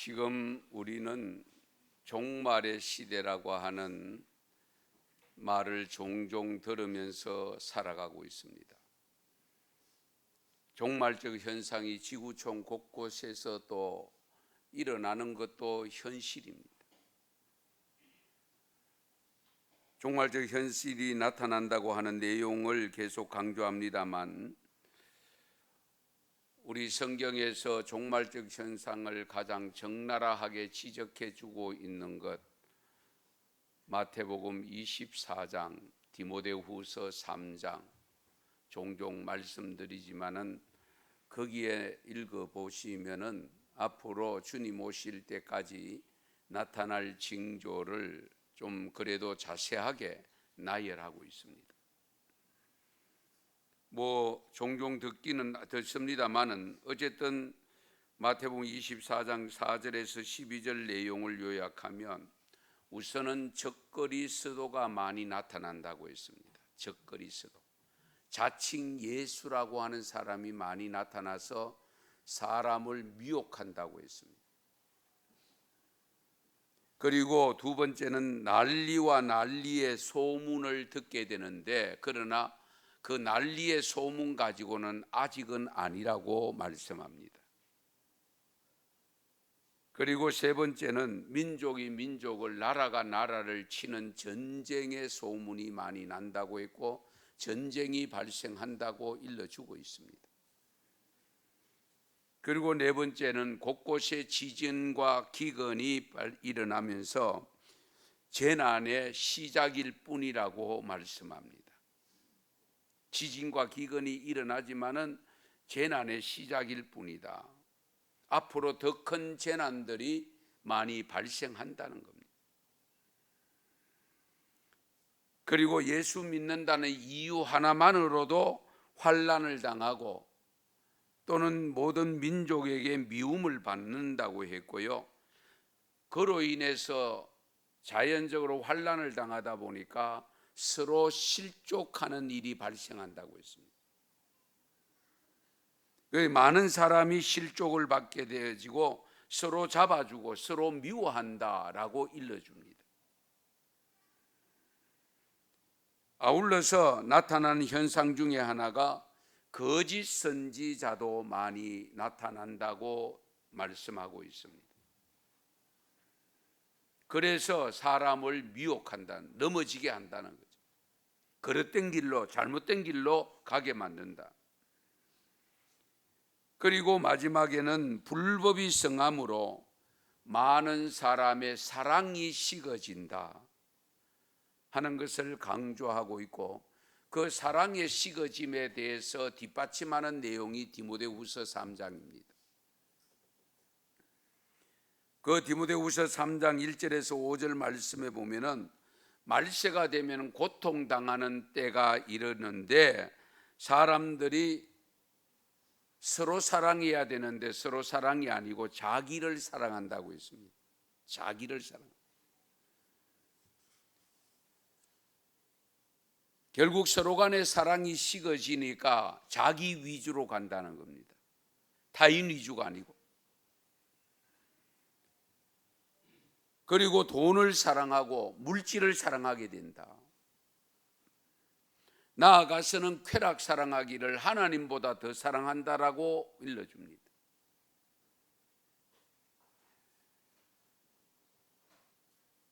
지금 우리는 종말의 시대라고 하는 말을 종종 들으면서 살아가고 있습니다. 종말적 현상이 지구촌 곳곳에서 또 일어나는 것도 현실입니다. 종말적 현실이 나타난다고 하는 내용을 계속 강조합니다만, 우리 성경에서 종말적 현상을 가장 적나라하게 지적해주고 있는 것, 마태복음 24장, 디모데후서 3장, 종종 말씀드리지만은 거기에 읽어보시면은 앞으로 주님 오실 때까지 나타날 징조를 좀 그래도 자세하게 나열하고 있습니다. 종종 듣습니다만은 어쨌든 마태복음 24장 4절에서 12절 내용을 요약하면 우선은 적그리 스도가 많이 나타난다고 했습니다. 적그리 스도, 자칭 예수라고 하는 사람이 많이 나타나서 사람을 미혹한다고 했습니다. 그리고 두 번째는 난리와 난리의 소문을 듣게 되는데, 그러나 그 난리의 소문 가지고는 아직은 아니라고 말씀합니다. 그리고 세 번째는 민족이 민족을, 나라가 나라를 치는 전쟁의 소문이 많이 난다고 했고, 전쟁이 발생한다고 일러주고 있습니다. 그리고 네 번째는 곳곳에 지진과 기근이 일어나면서 재난의 시작일 뿐이라고 말씀합니다. 지진과 기근이 일어나지만은 재난의 시작일 뿐이다. 앞으로 더 큰 재난들이 많이 발생한다는 겁니다. 그리고 예수 믿는다는 이유 하나만으로도 환난을 당하고 또는 모든 민족에게 미움을 받는다고 했고요. 그로 인해서 자연적으로 환난을 당하다 보니까 서로 실족하는 일이 발생한다고 했습니다. 많은 사람이 실족을 받게 되어지고 서로 잡아주고 서로 미워한다라고 일러줍니다. 아울러서 나타나는 현상 중에 하나가 거짓 선지자도 많이 나타난다고 말씀하고 있습니다. 그래서 사람을 미혹한다, 넘어지게 한다는 거죠. 그릇된 길로, 잘못된 길로 가게 만든다. 그리고 마지막에는 불법이 성함으로 많은 사람의 사랑이 식어진다 하는 것을 강조하고 있고, 그 사랑의 식어짐에 대해서 뒷받침하는 내용이 디모데후서 3장입니다. 그 디모데후서 3장 1절에서 5절 말씀에 보면은 말세가 되면 고통당하는 때가 이르는데 사람들이 서로 사랑해야 되는데 서로 사랑이 아니고 자기를 사랑한다고 했습니다. 자기를 사랑. 결국 서로 간의 사랑이 식어지니까 자기 위주로 간다는 겁니다. 타인 위주가 아니고. 그리고 돈을 사랑하고 물질을 사랑하게 된다. 나아가서는 쾌락 사랑하기를 하나님보다 더 사랑한다라고 일러줍니다.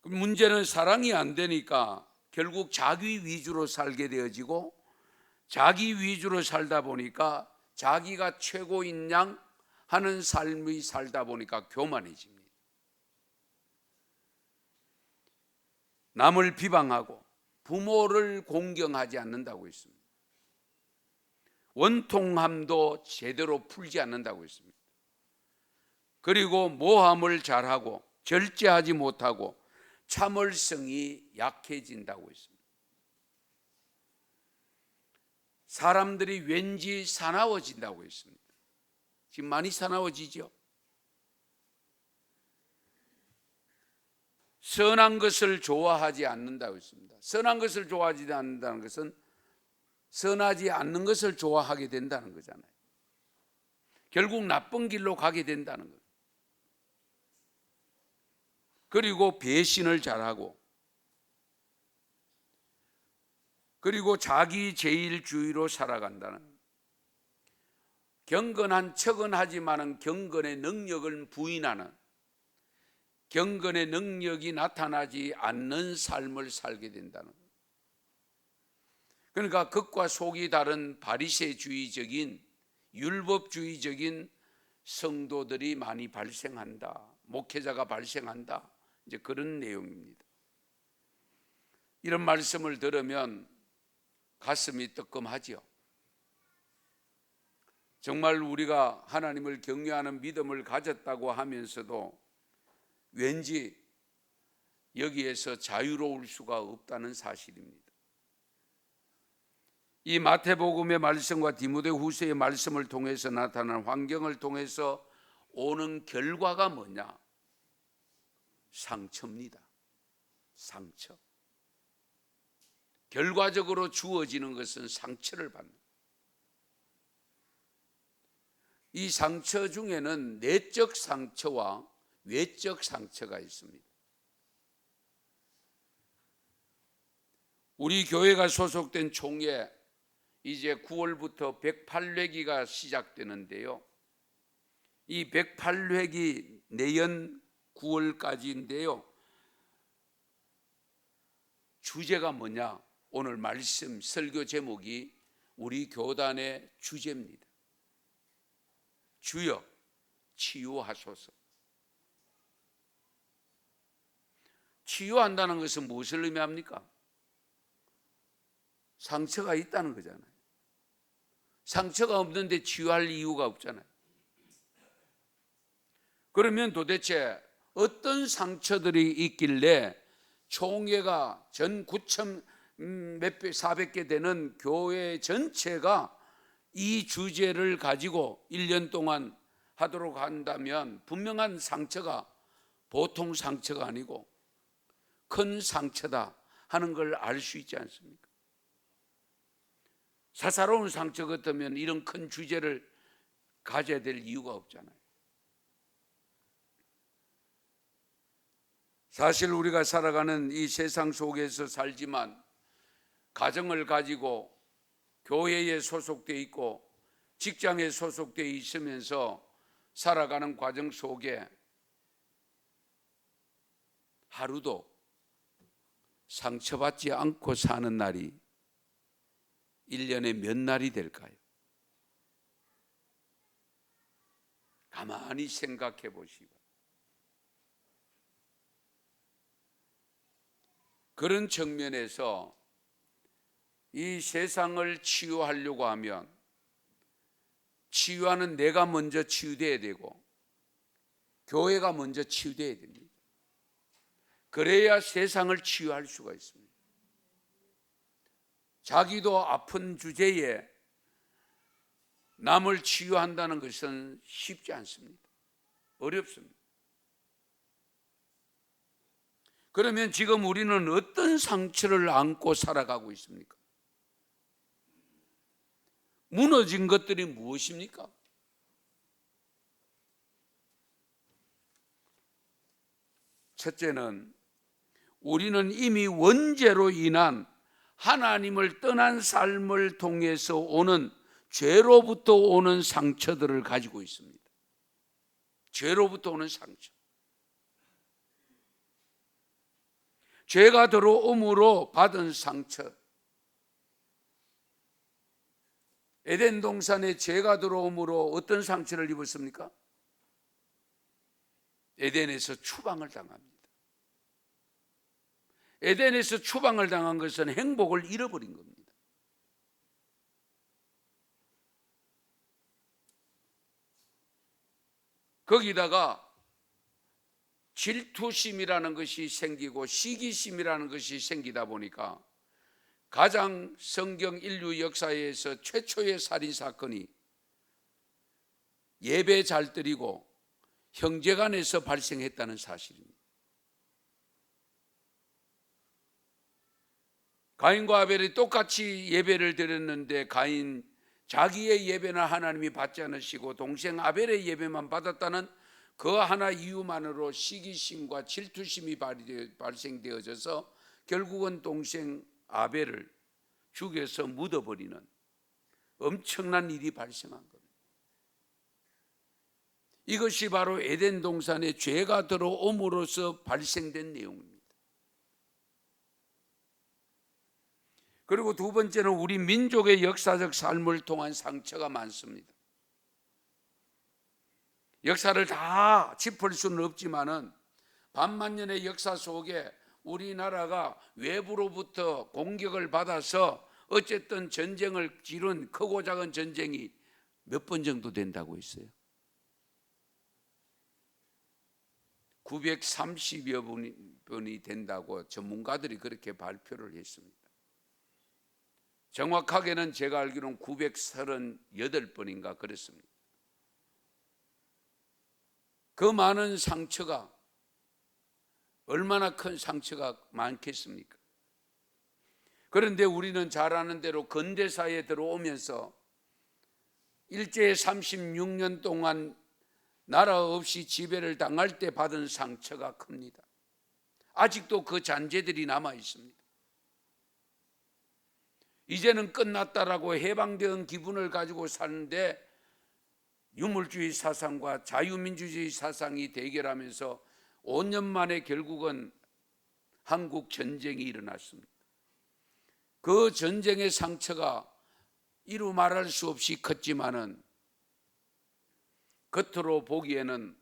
문제는 사랑이 안 되니까 결국 자기 위주로 살게 되어지고, 자기 위주로 살다 보니까 자기가 최고인 양 하는 삶이 살다 보니까 교만해집니다. 남을 비방하고 부모를 공경하지 않는다고 했습니다. 원통함도 제대로 풀지 않는다고 했습니다. 그리고 모함을 잘하고 절제하지 못하고 참을성이 약해진다고 했습니다. 사람들이 왠지 사나워진다고 했습니다. 지금 많이 사나워지죠? 선한 것을 좋아하지 않는다고 했습니다. 선한 것을 좋아하지 않는다는 것은 선하지 않는 것을 좋아하게 된다는 거잖아요. 결국 나쁜 길로 가게 된다는 거예요. 그리고 배신을 잘하고, 그리고 자기 제일주의로 살아간다는, 경건한 척은 하지만은 경건의 능력을 부인하는, 경건의 능력이 나타나지 않는 삶을 살게 된다는 거예요. 그러니까 겉과 속이 다른 바리새주의적인 율법주의적인 성도들이 많이 발생한다, 목회자가 발생한다, 이제 그런 내용입니다. 이런 말씀을 들으면 가슴이 뜨끔하지요. 정말 우리가 하나님을 경외하는 믿음을 가졌다고 하면서도 왠지 여기에서 자유로울 수가 없다는 사실입니다. 이 마태복음의 말씀과 디모데후서의 말씀을 통해서 나타난 환경을 통해서 오는 결과가 뭐냐? 상처입니다. 상처. 결과적으로 주어지는 것은 상처를 받는. 이 상처 중에는 내적 상처와 외적 상처가 있습니다. 우리 교회가 소속된 총회 이제 9월부터 108회기가 시작되는데요. 이 108회기 내년 9월까지인데요. 주제가 뭐냐? 오늘 말씀 설교 제목이 우리 교단의 주제입니다. 주여 치유하소서. 치유한다는 것은 무엇을 의미합니까? 상처가 있다는 거잖아요. 상처가 없는데 치유할 이유가 없잖아요. 그러면 도대체 어떤 상처들이 있길래 총회가 전 9,400개 되는 교회 전체가 이 주제를 가지고 1년 동안 하도록 한다면 분명한 상처가 보통 상처가 아니고 큰 상처다 하는 걸 알 수 있지 않습니까? 사사로운 상처 같으면 이런 큰 주제를 가져야 될 이유가 없잖아요. 사실 우리가 살아가는 이 세상 속에서 살지만 가정을 가지고 교회에 소속되어 있고 직장에 소속되어 있으면서 살아가는 과정 속에 하루도 상처받지 않고 사는 날이 1년에 몇 날이 될까요? 가만히 생각해 보시고, 그런 측면에서 이 세상을 치유하려고 하면 치유하는 내가 먼저 치유돼야 되고 교회가 먼저 치유돼야 됩니다. 그래야 세상을 치유할 수가 있습니다. 자기도 아픈 주제에 남을 치유한다는 것은 쉽지 않습니다. 어렵습니다. 그러면 지금 우리는 어떤 상처를 안고 살아가고 있습니까? 무너진 것들이 무엇입니까? 첫째는 우리는 이미 원죄로 인한 하나님을 떠난 삶을 통해서 오는 죄로부터 오는 상처들을 가지고 있습니다. 죄로부터 오는 상처. 죄가 들어옴으로 받은 상처. 에덴 동산에 죄가 들어옴으로 어떤 상처를 입었습니까? 에덴에서 추방을 당합니다. 에덴에서 추방을 당한 것은 행복을 잃어버린 겁니다. 거기다가 질투심이라는 것이 생기고 시기심이라는 것이 생기다 보니까 가장 성경 인류 역사에서 최초의 살인사건이 예배 잘 드리고 형제간에서 발생했다는 사실입니다. 가인과 아벨이 똑같이 예배를 드렸는데 가인 자기의 예배는 하나님이 받지 않으시고 동생 아벨의 예배만 받았다는 그 하나 이유만으로 시기심과 질투심이 발생되어져서 결국은 동생 아벨을 죽여서 묻어버리는 엄청난 일이 발생한 겁니다. 이것이 바로 에덴 동산에 죄가 들어옴으로써 발생된 내용입니다. 그리고 두 번째는 우리 민족의 역사적 삶을 통한 상처가 많습니다. 역사를 다 짚을 수는 없지만은 반만년의 역사 속에 우리나라가 외부로부터 공격을 받아서 어쨌든 전쟁을 치른 크고 작은 전쟁이 몇 번 정도 된다고 했어요. 930여 번이 된다고 전문가들이 그렇게 발표를 했습니다. 정확하게는 제가 알기로는 938번인가 그랬습니다. 그 많은 상처가 얼마나 큰 상처가 많겠습니까? 그런데 우리는 잘 아는 대로 근대사에 들어오면서 일제 36년 동안 나라 없이 지배를 당할 때 받은 상처가 큽니다. 아직도 그 잔재들이 남아 있습니다. 이제는 끝났다라고 해방된 기분을 가지고 사는데 유물주의 사상과 자유민주주의 사상이 대결하면서 5년 만에 결국은 한국 전쟁이 일어났습니다. 그 전쟁의 상처가 이루 말할 수 없이 컸지만은 겉으로 보기에는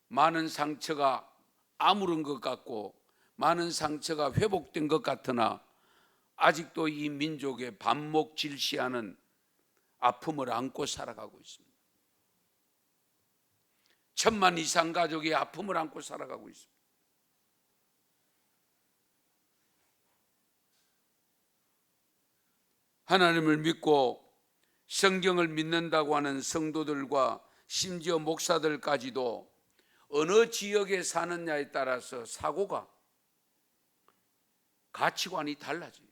많은 상처가 아무런 것 같고 많은 상처가 회복된 것 같으나 아직도 이 민족의 반목질시하는 아픔을 안고 살아가고 있습니다. 1000만 이상 가족이 아픔을 안고 살아가고 있습니다. 하나님을 믿고 성경을 믿는다고 하는 성도들과 심지어 목사들까지도 어느 지역에 사느냐에 따라서 사고가, 가치관이 달라져요.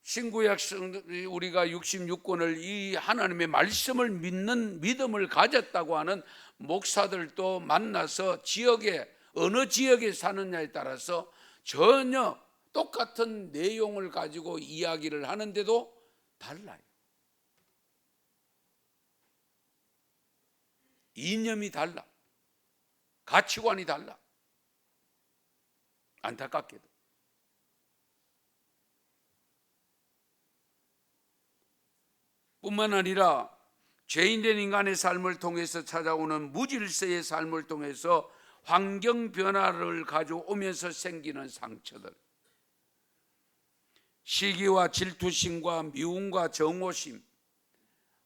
신구약 우리가 66권을 이 하나님의 말씀을 믿는 믿음을 가졌다고 하는 목사들도 만나서 지역에 어느 지역에 사느냐에 따라서 전혀 똑같은 내용을 가지고 이야기를 하는데도 달라요. 이념이 달라. 가치관이 달라. 안타깝게도. 뿐만 아니라 죄인된 인간의 삶을 통해서 찾아오는 무질서의 삶을 통해서 환경 변화를 가져오면서 생기는 상처들, 시기와 질투심과 미움과 정오심,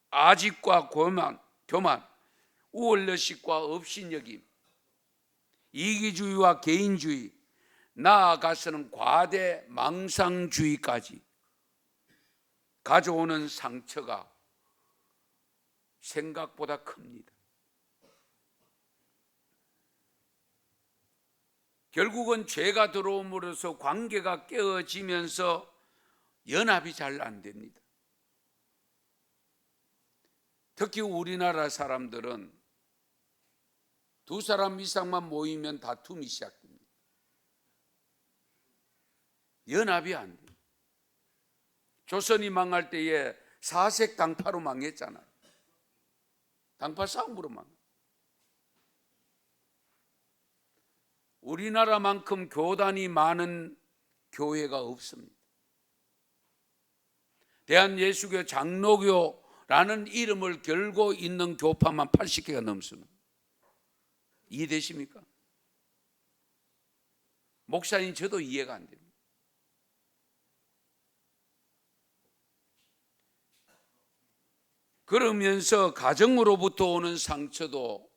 아집과 교만, 우월의식과 업신여김, 이기주의와 개인주의, 나아가서는 과대 망상주의까지 가져오는 상처가 생각보다 큽니다. 결국은 죄가 들어옴으로써 관계가 깨어지면서 연합이 잘 안 됩니다. 특히 우리나라 사람들은 두 사람 이상만 모이면 다툼이 시작됩니다. 연합이 안 돼요. 조선이 망할 때에 사색 당파로 망했잖아요. 당파 싸움으로 망. 우리나라만큼 교단이 많은 교회가 없습니다. 대한예수교 장로교라는 이름을 걸고 있는 교파만 80개가 넘습니다. 이해되십니까? 목사님 저도 이해가 안 됩니다. 그러면서 가정으로부터 오는 상처도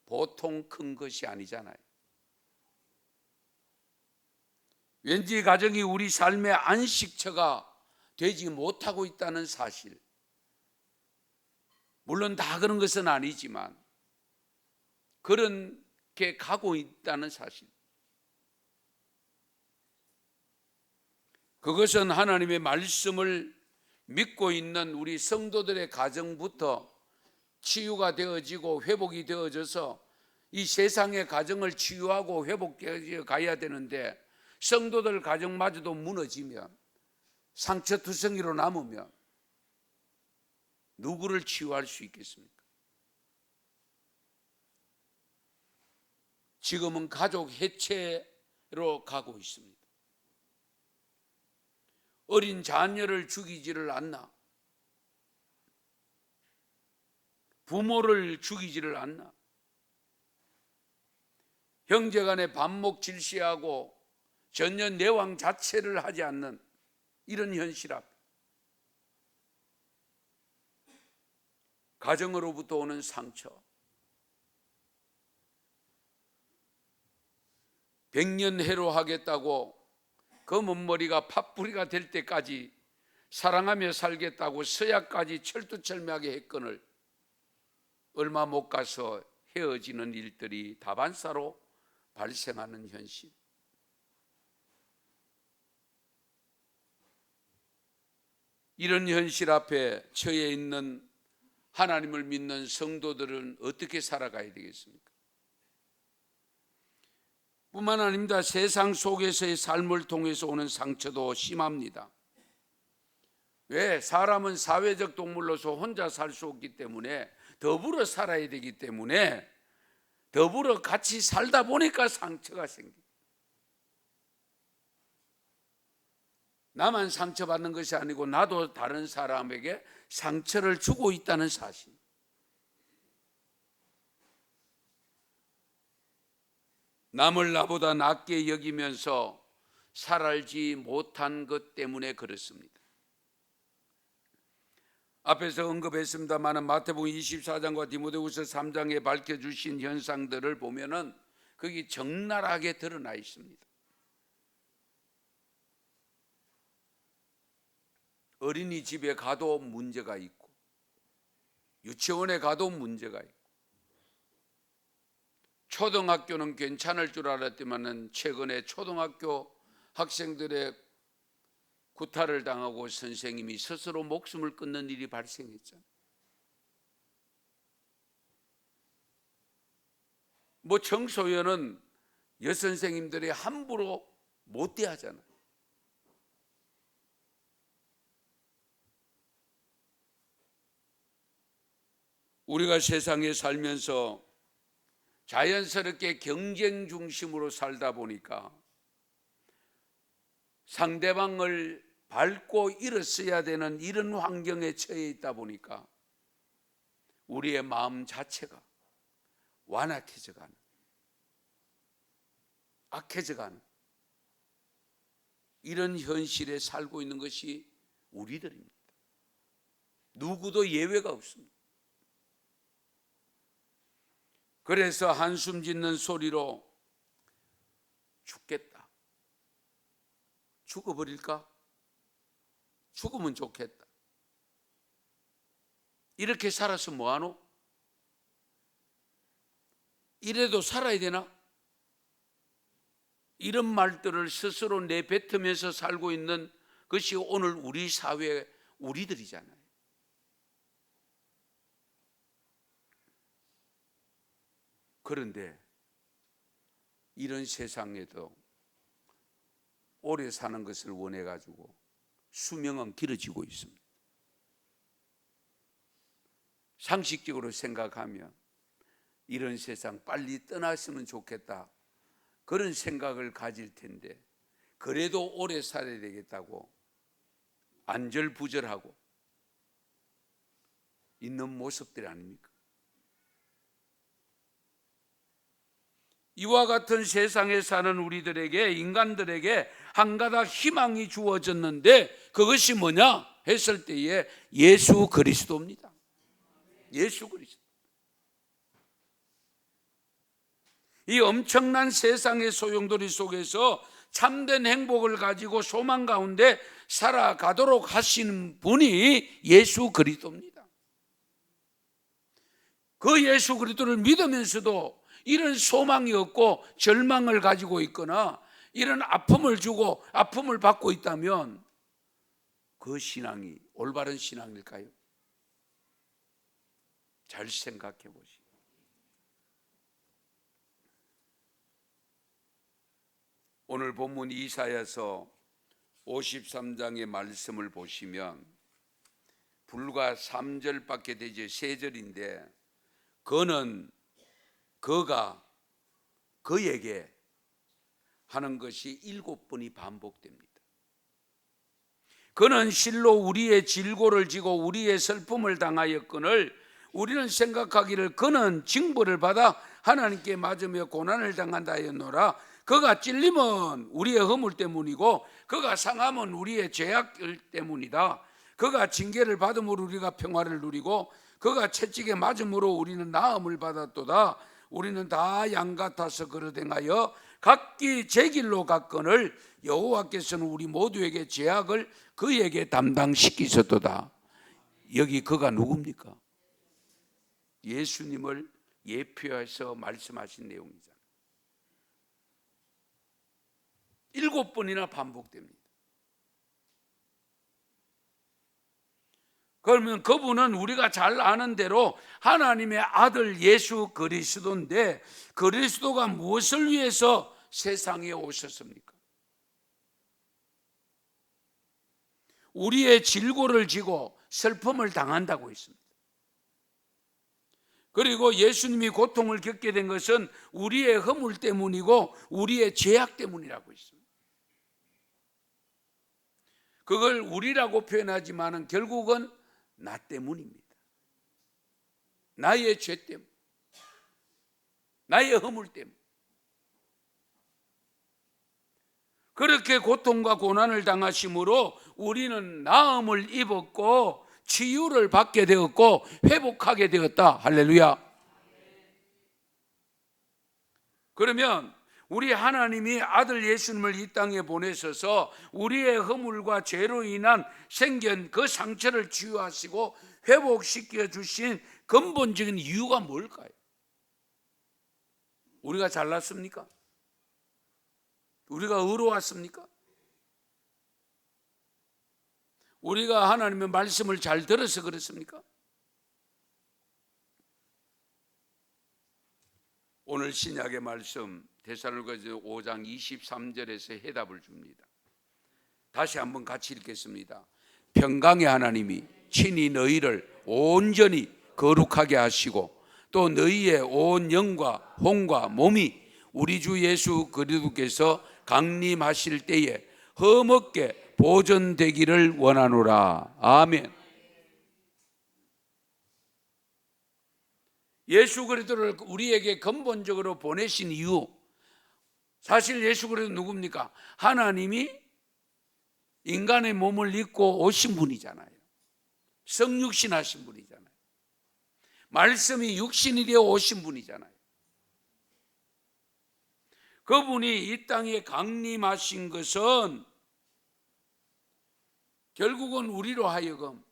보통 큰 것이 아니잖아요. 왠지 가정이 우리 삶의 안식처가 되지 못하고 있다는 사실, 물론 다 그런 것은 아니지만 그렇게 가고 있다는 사실, 그것은 하나님의 말씀을 믿고 있는 우리 성도들의 가정부터 치유가 되어지고 회복이 되어져서 이 세상의 가정을 치유하고 회복되어 가야 되는데, 성도들 가정마저도 무너지면, 상처투성이로 남으면 누구를 치유할 수 있겠습니까? 지금은 가족 해체로 가고 있습니다. 어린 자녀를 죽이지를 않나, 부모를 죽이지를 않나, 형제간에 반목 질시하고 전혀 내왕 자체를 하지 않는 이런 현실 앞, 가정으로부터 오는 상처, 100년 해로하겠다고 검은 머리가 팥뿌리가 될 때까지 사랑하며 살겠다고 서약까지 철두철미하게 했거늘 얼마 못 가서 헤어지는 일들이 다반사로 발생하는 현실. 이런 현실 앞에 처해 있는 하나님을 믿는 성도들은 어떻게 살아가야 되겠습니까? 뿐만 아닙니다. 세상 속에서의 삶을 통해서 오는 상처도 심합니다. 왜? 사람은 사회적 동물로서 혼자 살 수 없기 때문에 더불어 살아야 되기 때문에 더불어 같이 살다 보니까 상처가 생깁니다. 나만 상처받는 것이 아니고 나도 다른 사람에게 상처를 주고 있다는 사실. 남을 나보다 낮게 여기면서 살지 못한 것 때문에 그렇습니다. 앞에서 언급했습니다만 마태복음 24장과 디모데후서 3장에 밝혀주신 현상들을 보면은 거기 적나라하게 드러나 있습니다. 어린이집에 가도 문제가 있고 유치원에 가도 문제가 있고, 초등학교는 괜찮을 줄 알았지만 최근에 초등학교 학생들의 구타를 당하고 선생님이 스스로 목숨을 끊는 일이 발생했잖아요. 청소년은 여선생님들이 함부로 못 대하잖아요. 우리가 세상에 살면서 자연스럽게 경쟁 중심으로 살다 보니까 상대방을 밟고 일어서야 되는 이런 환경에 처해 있다 보니까 우리의 마음 자체가 완악해져 가는, 악해져 가는 이런 현실에 살고 있는 것이 우리들입니다. 누구도 예외가 없습니다. 그래서 한숨 짓는 소리로 죽겠다, 죽어버릴까? 죽으면 좋겠다, 이렇게 살아서 뭐하노? 이래도 살아야 되나? 이런 말들을 스스로 내뱉으면서 살고 있는 것이 오늘 우리 사회 우리들이잖아요. 그런데 이런 세상에도 오래 사는 것을 원해 가지고 수명은 길어지고 있습니다. 상식적으로 생각하면 이런 세상 빨리 떠났으면 좋겠다, 그런 생각을 가질 텐데 그래도 오래 살아야 되겠다고 안절부절하고 있는 모습들이 아닙니까? 이와 같은 세상에 사는 우리들에게, 인간들에게 한 가닥 희망이 주어졌는데 그것이 뭐냐 했을 때에 예수 그리스도입니다. 예수 그리스도. 이 엄청난 세상의 소용돌이 속에서 참된 행복을 가지고 소망 가운데 살아가도록 하시는 분이 예수 그리스도입니다. 그 예수 그리스도를 믿으면서도 이런 소망이 없고 절망을 가지고 있거나 이런 아픔을 주고 아픔을 받고 있다면 그 신앙이 올바른 신앙일까요? 잘 생각해 보시오. 오늘 본문 이사야서 53장의 말씀을 보시면 불과 3절밖에 되지 3절인데 그가 그에게 하는 것이 7번이 반복됩니다. 그는 실로 우리의 질고를 지고 우리의 슬픔을 당하였거늘 우리는 생각하기를 그는 징벌을 받아 하나님께 맞으며 고난을 당한다 하였노라. 그가 찔림은 우리의 허물 때문이고 그가 상함은 우리의 죄악 때문이다. 그가 징계를 받음으로 우리가 평화를 누리고 그가 채찍에 맞음으로 우리는 나음을 받았도다. 우리는 다 양 같아서 그릇 행하여 각기 제 길로 갔거늘 여호와께서는 우리 모두에게 죄악을 그에게 담당시키셨도다. 여기 그가 누굽니까? 예수님을 예표해서 말씀하신 내용이잖아요. 7번이나 반복됩니다. 그러면 그분은 우리가 잘 아는 대로 하나님의 아들 예수 그리스도인데, 그리스도가 무엇을 위해서 세상에 오셨습니까? 우리의 질고를 지고 슬픔을 당한다고 했습니다. 그리고 예수님이 고통을 겪게 된 것은 우리의 허물 때문이고 우리의 죄악 때문이라고 했습니다. 그걸 우리라고 표현하지만 결국은 나 때문입니다. 나의 죄 때문, 나의 허물 때문. 그렇게 고통과 고난을 당하심으로 우리는 나음을 입었고 치유를 받게 되었고 회복하게 되었다. 할렐루야. 그러면 우리 하나님이 아들 예수님을 이 땅에 보내셔서 우리의 허물과 죄로 인한 생긴 그 상처를 치유하시고 회복시켜 주신 근본적인 이유가 뭘까요? 우리가 잘났습니까? 우리가 의로웠습니까? 우리가 하나님의 말씀을 잘 들어서 그렇습니까? 오늘 신약의 말씀 데살로니가서 5장 23절에서 해답을 줍니다. 다시 한번 같이 읽겠습니다. 평강의 하나님이 친히 너희를 온전히 거룩하게 하시고 또 너희의 온 영과 혼과 몸이 우리 주 예수 그리스도께서 강림하실 때에 흠없게 보존되기를 원하노라. 아멘. 예수 그리스도를 우리에게 근본적으로 보내신 이유, 사실 예수 그리스도 누굽니까? 하나님이 인간의 몸을 입고 오신 분이잖아요. 성육신 하신 분이잖아요. 말씀이 육신이 되어 오신 분이잖아요. 그분이 이 땅에 강림하신 것은 결국은 우리로 하여금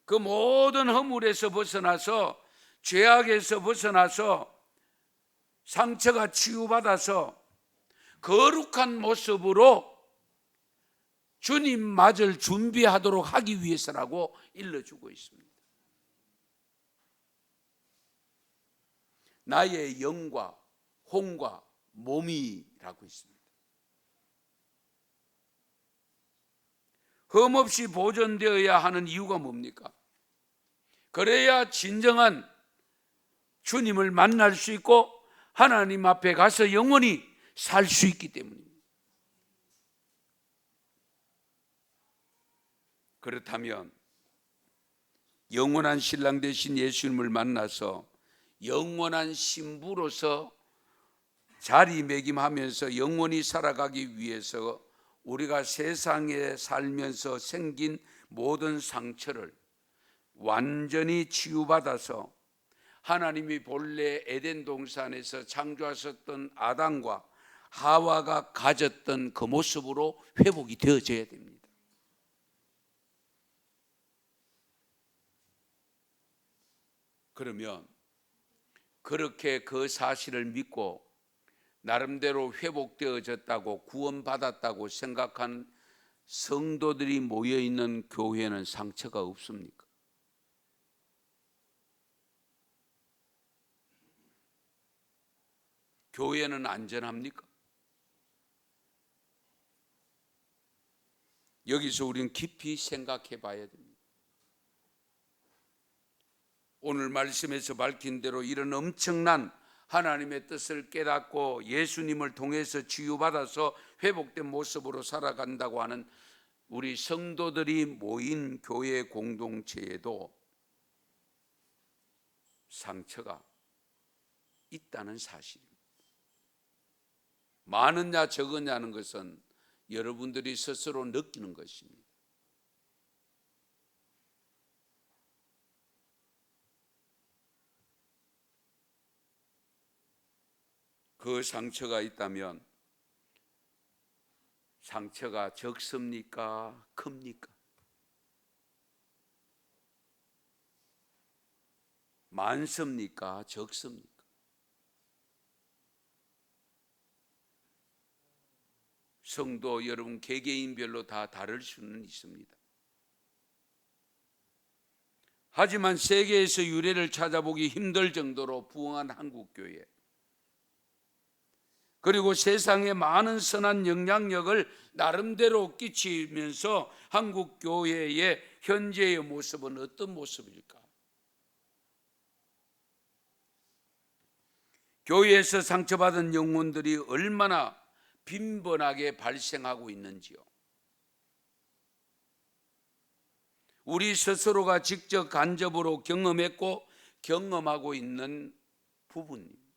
그 모든 허물에서 벗어나서 죄악에서 벗어나서 상처가 치유받아서 거룩한 모습으로 주님 맞을 준비하도록 하기 위해서라고 일러주고 있습니다. 나의 영과 혼과 몸이라고 있습니다. 흠없이 보존되어야 하는 이유가 뭡니까? 그래야 진정한 주님을 만날 수 있고 하나님 앞에 가서 영원히 살 수 있기 때문입니다. 그렇다면 영원한 신랑 되신 예수님을 만나서 영원한 신부로서 자리매김하면서 영원히 살아가기 위해서 우리가 세상에 살면서 생긴 모든 상처를 완전히 치유받아서 하나님이 본래 에덴 동산에서 창조하셨던 아담과 하와가 가졌던 그 모습으로 회복이 되어져야 됩니다. 그러면 그렇게 그 사실을 믿고 나름대로 회복되어졌다고 구원받았다고 생각한 성도들이 모여 있는 교회는 상처가 없습니까? 교회는 안전합니까? 여기서 우리는 깊이 생각해 봐야 됩니다. 오늘 말씀에서 밝힌 대로 이런 엄청난 하나님의 뜻을 깨닫고 예수님을 통해서 치유받아서 회복된 모습으로 살아간다고 하는 우리 성도들이 모인 교회 공동체에도 상처가 있다는 사실입니다. 많으냐 적으냐는 것은 여러분들이 스스로 느끼는 것입니다. 그 상처가 있다면 상처가 적습니까? 큽니까? 많습니까? 적습니까? 성도 여러분 개개인별로 다 다를 수는 있습니다. 하지만 세계에서 유래를 찾아보기 힘들 정도로 부흥한 한국교회, 그리고 세상에 많은 선한 영향력을 나름대로 끼치면서 한국교회의 현재의 모습은 어떤 모습일까? 교회에서 상처받은 영혼들이 얼마나 빈번하게 발생하고 있는지요. 우리 스스로가 직접 간접으로 경험했고 경험하고 있는 부분입니다.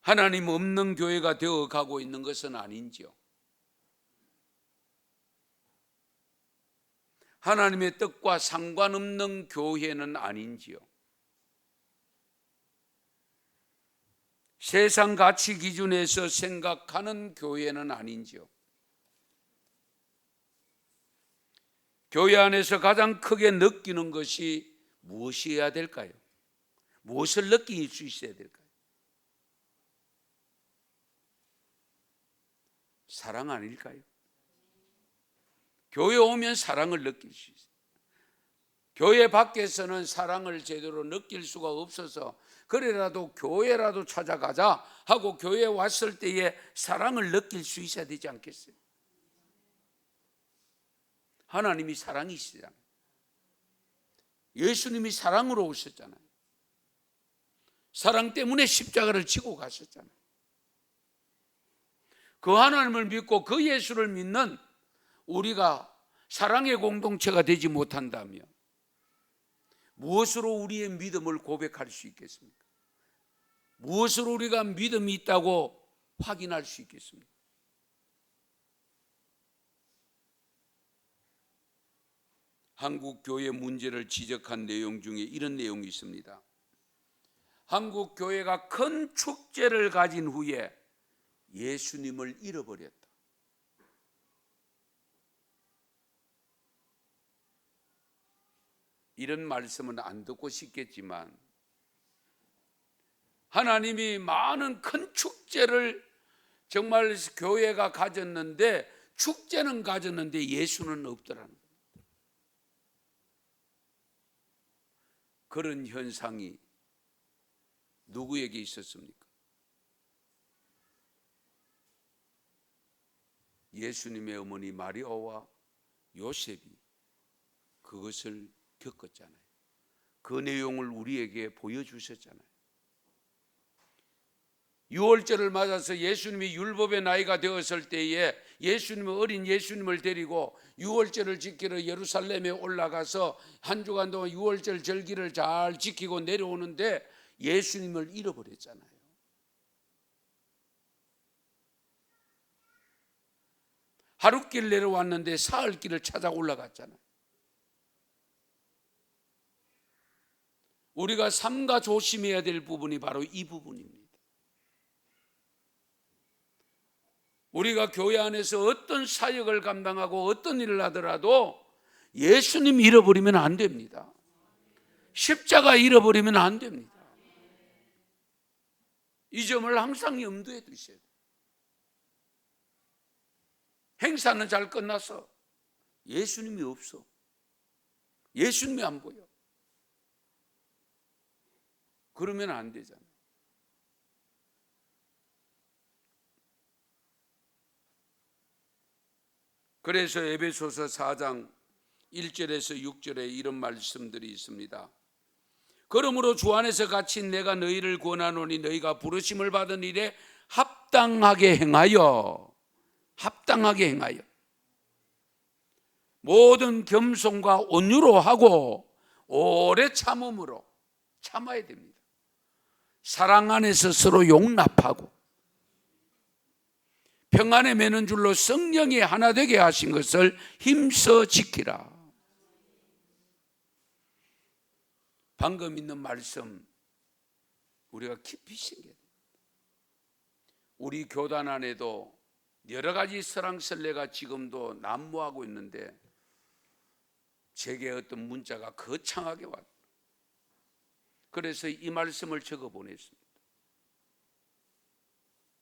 하나님 없는 교회가 되어 가고 있는 것은 아닌지요. 하나님의 뜻과 상관없는 교회는 아닌지요. 세상 가치 기준에서 생각하는 교회는 아닌지요. 교회 안에서 가장 크게 느끼는 것이 무엇이어야 될까요? 무엇을 느낄 수 있어야 될까요? 사랑 아닐까요? 교회 오면 사랑을 느낄 수 있어요. 교회 밖에서는 사랑을 제대로 느낄 수가 없어서 그래라도 교회라도 찾아가자 하고 교회에 왔을 때에 사랑을 느낄 수 있어야 되지 않겠어요? 하나님이 사랑이시잖아요. 예수님이 사랑으로 오셨잖아요. 사랑 때문에 십자가를 지고 가셨잖아요. 그 하나님을 믿고 그 예수를 믿는 우리가 사랑의 공동체가 되지 못한다면 무엇으로 우리의 믿음을 고백할 수 있겠습니까? 무엇으로 우리가 믿음이 있다고 확인할 수 있겠습니까? 한국 교회 문제를 지적한 내용 중에 이런 내용이 있습니다. 한국 교회가 큰 축제를 가진 후에 예수님을 잃어버렸다. 이런 말씀은 안 듣고 싶겠지만 하나님이 많은 큰 축제를 정말 교회가 가졌는데 축제는 가졌는데 예수는 없더라는 거예요. 그런 현상이 누구에게 있었습니까? 예수님의 어머니 마리아와 요셉이 그것을 겪었잖아요. 그 내용을 우리에게 보여주셨잖아요. 유월절을 맞아서 예수님이 율법의 나이가 되었을 때에 예수님의 어린 예수님을 데리고 유월절을 지키러 예루살렘에 올라가서 한 주간 동안 유월절 절기를 잘 지키고 내려오는데 예수님을 잃어버렸잖아요. 하룻길 내려왔는데 사흘길을 찾아 올라갔잖아요. 우리가 삼가 조심해야 될 부분이 바로 이 부분입니다. 우리가 교회 안에서 어떤 사역을 감당하고 어떤 일을 하더라도 예수님 잃어버리면 안 됩니다. 십자가 잃어버리면 안 됩니다. 이 점을 항상 염두에 두셔야 돼요. 행사는 잘 끝났어. 예수님이 없어. 예수님이 안 보여. 그러면 안 되잖아. 그래서 에베소서 4장 1절에서 6절에 이런 말씀들이 있습니다. 그러므로 주 안에서 갇힌 내가 너희를 권하노니 너희가 부르심을 받은 일에 합당하게 행하여 모든 겸손과 온유로 하고 오래 참음으로 참아야 됩니다. 사랑 안에서 서로 용납하고 평안에 매는 줄로 성령이 하나 되게 하신 것을 힘써 지키라. 방금 있는 말씀 우리가 깊이 새겨야 됩니다. 우리 교단 안에도 여러 가지 설랑설레가 지금도 난무하고 있는데 제게 어떤 문자가 거창하게 왔다. 그래서 이 말씀을 적어 보냈습니다.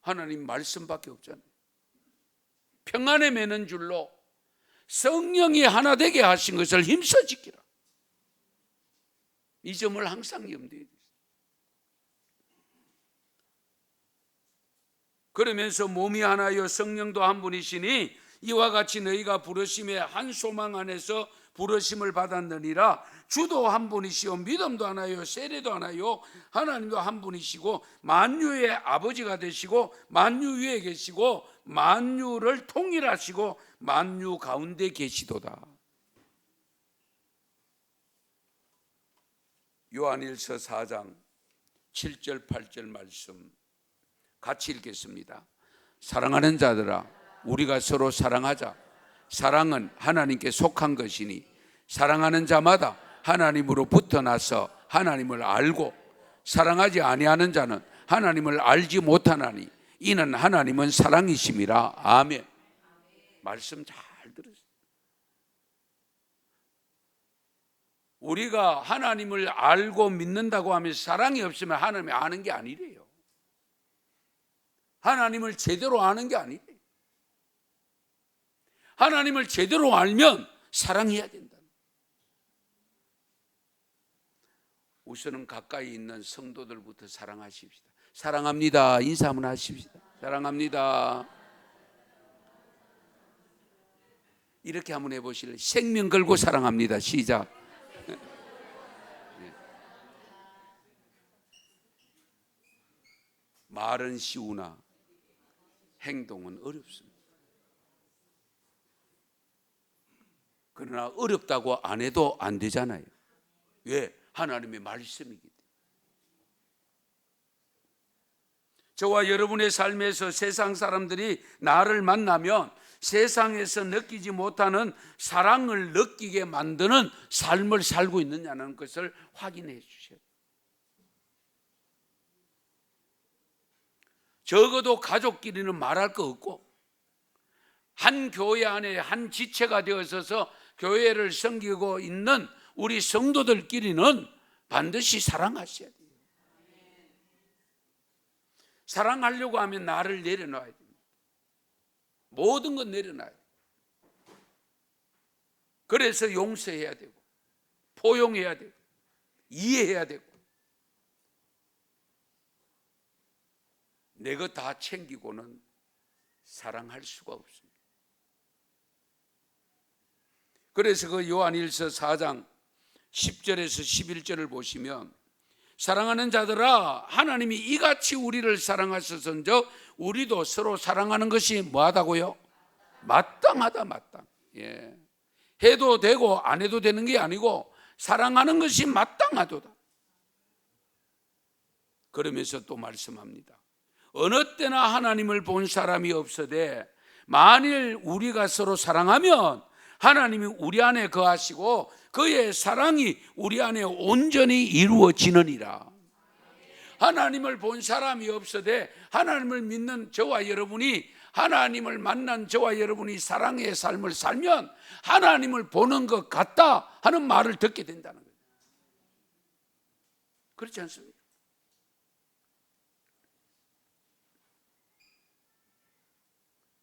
하나님 말씀밖에 없잖아요. 평안에 매는 줄로 성령이 하나 되게 하신 것을 힘써 지키라. 이 점을 항상 염두에 두세요. 그러면서 몸이 하나요 성령도 한 분이시니 이와 같이 너희가 부르심의 한 소망 안에서 부르심을 받았느니라. 주도 한 분이시요 믿음도 하나요 세례도 하나요 하나님도 한 분이시고 만유의 아버지가 되시고 만유 위에 계시고 만유를 통일하시고 만유 가운데 계시도다. 요한일서 4장 7절 8절 말씀 같이 읽겠습니다. 사랑하는 자들아 우리가 서로 사랑하자. 사랑은 하나님께 속한 것이니 사랑하는 자마다 하나님으로부터 나서 하나님을 알고 사랑하지 아니하는 자는 하나님을 알지 못하나니 이는 하나님은 사랑이심이라. 아멘. 말씀 잘 들으세요. 우리가 하나님을 알고 믿는다고 하면 사랑이 없으면 하나님을 아는 게 아니래요. 하나님을 제대로 아는 게 아니래요. 하나님을 제대로 알면 사랑해야 된다. 우선은 가까이 있는 성도들부터 사랑하십시다. 사랑합니다. 인사 한번 하십시다. 사랑합니다. 이렇게 한번 해보실래요? 생명 걸고 사랑합니다. 시작. 말은 쉬우나 행동은 어렵습니다. 그러나 어렵다고 안 해도 안 되잖아요. 왜? 하나님의 말씀이기 때문에. 저와 여러분의 삶에서 세상 사람들이 나를 만나면 세상에서 느끼지 못하는 사랑을 느끼게 만드는 삶을 살고 있느냐는 것을 확인해 주셔야 돼요. 적어도 가족끼리는 말할 거 없고 한 교회 안에 한 지체가 되어서 교회를 섬기고 있는 우리 성도들끼리는 반드시 사랑하셔야 돼요. 사랑하려고 하면 나를 내려놔야 됩니다. 모든 건 내려놔요. 그래서 용서해야 되고 포용해야 되고 이해해야 되고 내 것 다 챙기고는 사랑할 수가 없습니다. 그래서 그 요한일서 4장 10절에서 11절을 보시면 사랑하는 자들아 하나님이 이같이 우리를 사랑하셨은즉 우리도 서로 사랑하는 것이 뭐하다고요? 마땅하다. 마땅. 예. 해도 되고 안 해도 되는 게 아니고 사랑하는 것이 마땅하도다. 그러면서 또 말씀합니다. 어느 때나 하나님을 본 사람이 없으되 만일 우리가 서로 사랑하면 하나님이 우리 안에 거하시고 그의 사랑이 우리 안에 온전히 이루어지느니라. 하나님을 본 사람이 없으되 하나님을 믿는 저와 여러분이 하나님을 만난 저와 여러분이 사랑의 삶을 살면 하나님을 보는 것 같다 하는 말을 듣게 된다는 거예요. 그렇지 않습니까?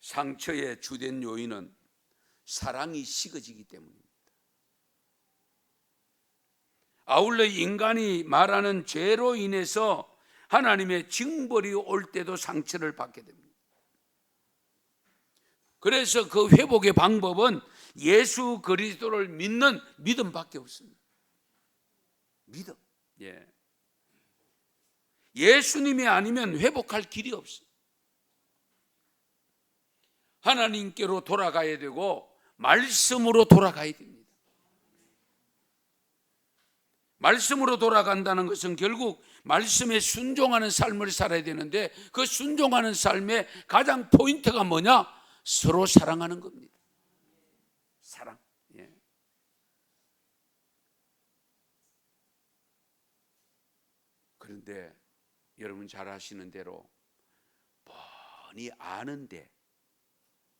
상처의 주된 요인은 사랑이 식어지기 때문입니다. 아울러 인간이 말하는 죄로 인해서 하나님의 징벌이 올 때도 상처를 받게 됩니다. 그래서 그 회복의 방법은 예수 그리스도를 믿는 믿음밖에 없습니다. 믿음. 예수님이 아니면 회복할 길이 없어요. 하나님께로 돌아가야 되고 말씀으로 돌아가야 됩니다. 말씀으로 돌아간다는 것은 결국 말씀에 순종하는 삶을 살아야 되는데, 그 순종하는 삶의 가장 포인트가 뭐냐? 서로 사랑하는 겁니다. 사랑. 그런데 여러분 잘 아시는 대로 뻔히 아는데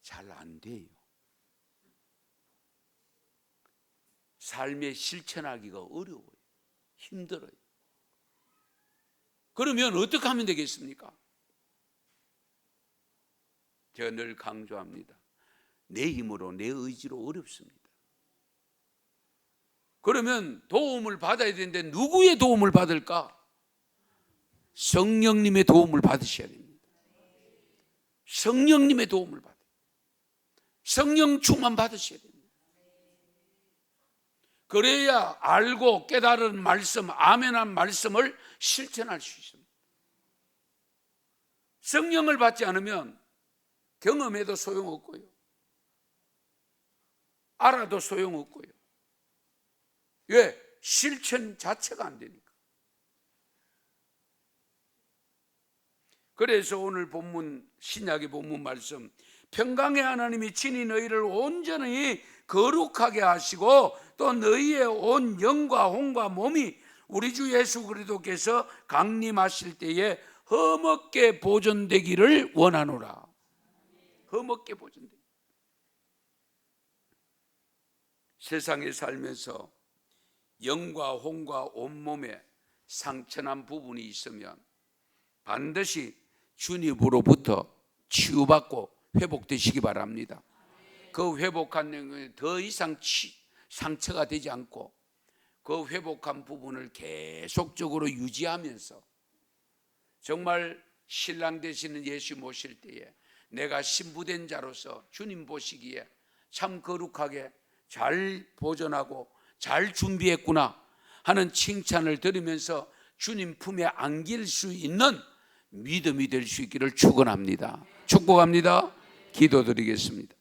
잘 안 돼요. 삶에 실천하기가 어려워요. 힘들어요. 그러면 어떻게 하면 되겠습니까? 제가 늘 강조합니다. 내 힘으로, 내 의지로 어렵습니다. 그러면 도움을 받아야 되는데 누구의 도움을 받을까? 성령님의 도움을 받으셔야 됩니다. 성령님의 도움을 받아요. 성령 충만 받으셔야 됩니다. 그래야 알고 깨달은 말씀, 아멘한 말씀을 실천할 수 있습니다. 성령을 받지 않으면 경험해도 소용없고요, 알아도 소용없고요. 왜? 실천 자체가 안 되니까. 그래서 오늘 본문, 신약의 본문 말씀, 평강의 하나님이 친히 너희를 온전히 거룩하게 하시고 또 너희의 온 영과 혼과 몸이 우리 주 예수 그리스도께서 강림하실 때에 흠없게 보존되기를 원하노라. 흠없게 보존되기. 세상에 살면서 영과 혼과 온몸에 상처난 부분이 있으면 반드시 주님으로부터 치유받고 회복되시기 바랍니다. 그 회복한 영혼이 더 이상 상처가 되지 않고 그 회복한 부분을 계속적으로 유지하면서 정말 신랑 되시는 예수 모실 때에 내가 신부된 자로서 주님 보시기에 참 거룩하게 잘 보존하고 잘 준비했구나 하는 칭찬을 들으면서 주님 품에 안길 수 있는 믿음이 될 수 있기를 축원합니다. 축복합니다. 기도드리겠습니다.